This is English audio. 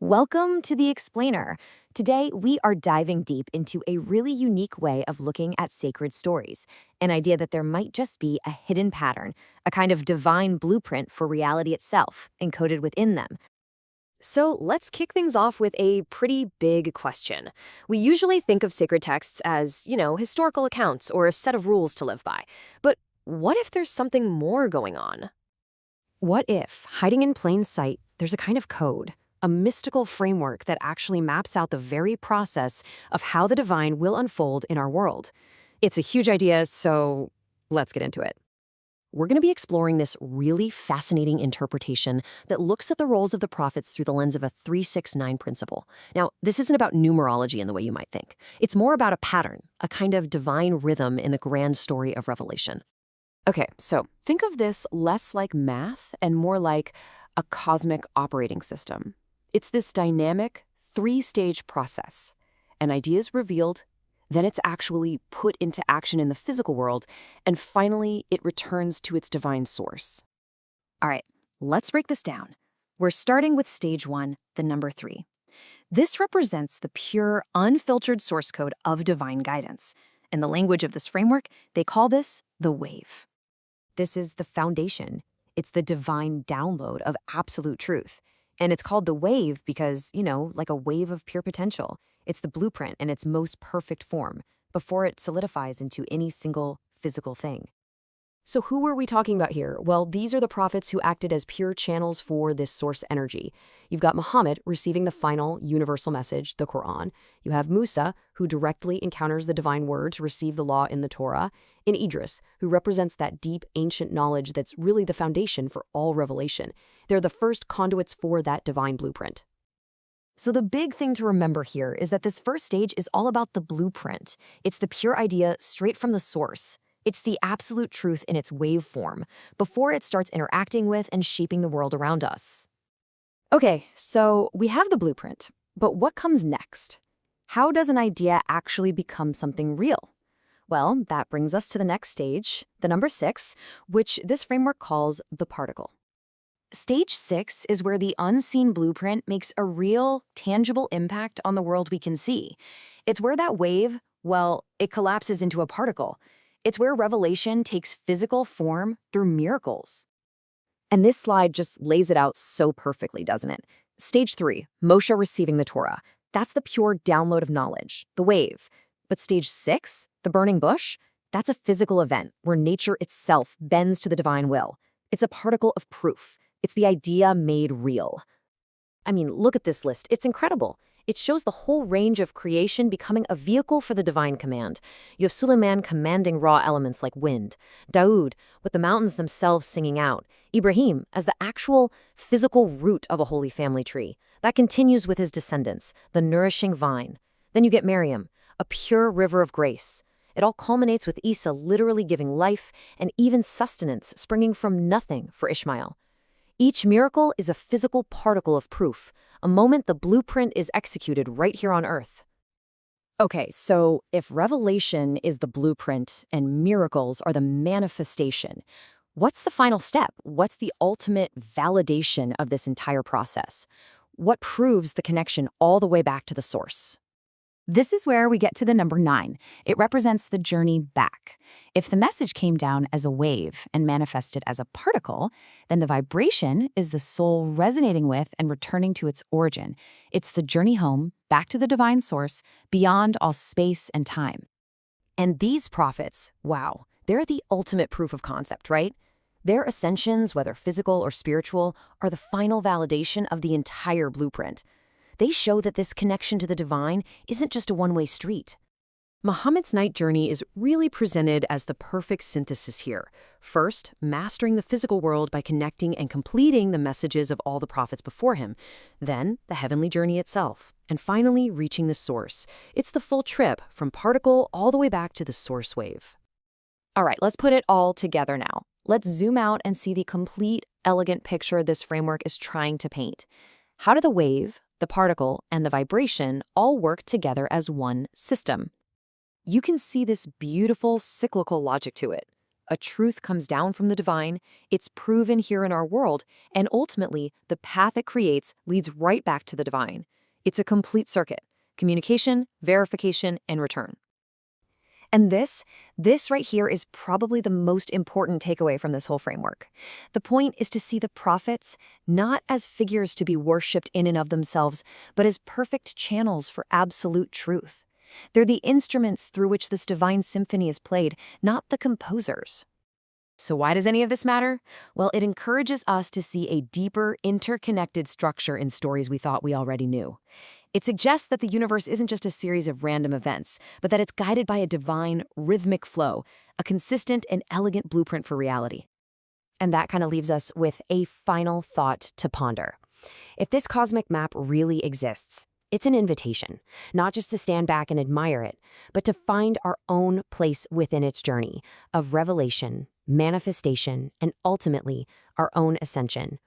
Welcome to The Explainer. Today, we are diving deep into a really unique way of looking at sacred stories, an idea that there might just be a hidden pattern, a kind of divine blueprint for reality itself, encoded within them. So let's kick things off with a pretty big question. We usually think of sacred texts as, historical accounts or a set of rules to live by. But what if there's something more going on? What if, hiding in plain sight, there's a kind of code, a mystical framework that actually maps out the very process of how the divine will unfold in our world? It's a huge idea, so let's get into it. We're going to be exploring this really fascinating interpretation that looks at the roles of the prophets through the lens of a 369 principle. Now, this isn't about numerology in the way you might think. It's more about a pattern, a kind of divine rhythm in the grand story of Revelation. Okay, so think of this less like math and more like a cosmic operating system. It's this dynamic, three-stage process. An idea is revealed, then it's actually put into action in the physical world, and finally, it returns to its divine source. All right, let's break this down. We're starting with stage 1, the number 3. This represents the pure, unfiltered source code of divine guidance. In the language of this framework, they call this the wave. This is the foundation. It's the divine download of absolute truth. And it's called the wave because, like a wave of pure potential. It's the blueprint in its most perfect form before it solidifies into any single physical thing. So who are we talking about here? Well, these are the prophets who acted as pure channels for this source energy. You've got Muhammad receiving the final universal message, the Quran. You have Musa, who directly encounters the divine word to receive the law in the Torah. And Idris, who represents that deep ancient knowledge that's really the foundation for all revelation. They're the first conduits for that divine blueprint. So the big thing to remember here is that this first stage is all about the blueprint. It's the pure idea straight from the source. It's the absolute truth in its wave form, before it starts interacting with and shaping the world around us. Okay, so we have the blueprint, but what comes next? How does an idea actually become something real? Well, that brings us to the next stage, the number 6, which this framework calls the particle. Stage 6 is where the unseen blueprint makes a real, tangible impact on the world we can see. It's where that wave, it collapses into a particle. It's where revelation takes physical form through miracles. And this slide just lays it out so perfectly, doesn't it? Stage 3, Moshe receiving the Torah. That's the pure download of knowledge, the wave. But stage 6, the burning bush, that's a physical event where nature itself bends to the divine will. It's a particle of proof. It's the idea made real. I mean, look at this list. It's incredible. It shows the whole range of creation becoming a vehicle for the divine command. You have Suleiman commanding raw elements like wind, Daoud with the mountains themselves singing out, Ibrahim as the actual physical root of a holy family tree. That continues with his descendants, the nourishing vine. Then you get Miriam, a pure river of grace. It all culminates with Isa literally giving life and even sustenance springing from nothing for Ishmael. Each miracle is a physical particle of proof, a moment the blueprint is executed right here on Earth. Okay, so if revelation is the blueprint and miracles are the manifestation, what's the final step? What's the ultimate validation of this entire process? What proves the connection all the way back to the source? This is where we get to the number 9. It represents the journey back. If the message came down as a wave and manifested as a particle, then the vibration is the soul resonating with and returning to its origin. It's the journey home, back to the divine source, beyond all space and time. And these prophets, wow, they're the ultimate proof of concept, right? Their ascensions, whether physical or spiritual, are the final validation of the entire blueprint. They show that this connection to the divine isn't just a one-way street. Muhammad's night journey is really presented as the perfect synthesis here. First, mastering the physical world by connecting and completing the messages of all the prophets before him. Then, the heavenly journey itself. And finally, reaching the source. It's the full trip, from particle all the way back to the source wave. All right, let's put it all together now. Let's zoom out and see the complete, elegant picture this framework is trying to paint. How do the wave, the particle, and the vibration all work together as one system? You can see this beautiful cyclical logic to it. A truth comes down from the divine, it's proven here in our world, and ultimately, the path it creates leads right back to the divine. It's a complete circuit: communication, verification, and return. And this right here is probably the most important takeaway from this whole framework. The point is to see the prophets not as figures to be worshipped in and of themselves, but as perfect channels for absolute truth. They're the instruments through which this divine symphony is played, not the composers. So why does any of this matter? Well, it encourages us to see a deeper, interconnected structure in stories we thought we already knew. It suggests that the universe isn't just a series of random events, but that it's guided by a divine, rhythmic flow, a consistent and elegant blueprint for reality. And that kind of leaves us with a final thought to ponder. If this cosmic map really exists, it's an invitation, not just to stand back and admire it, but to find our own place within its journey of revelation, manifestation, and ultimately our own ascension.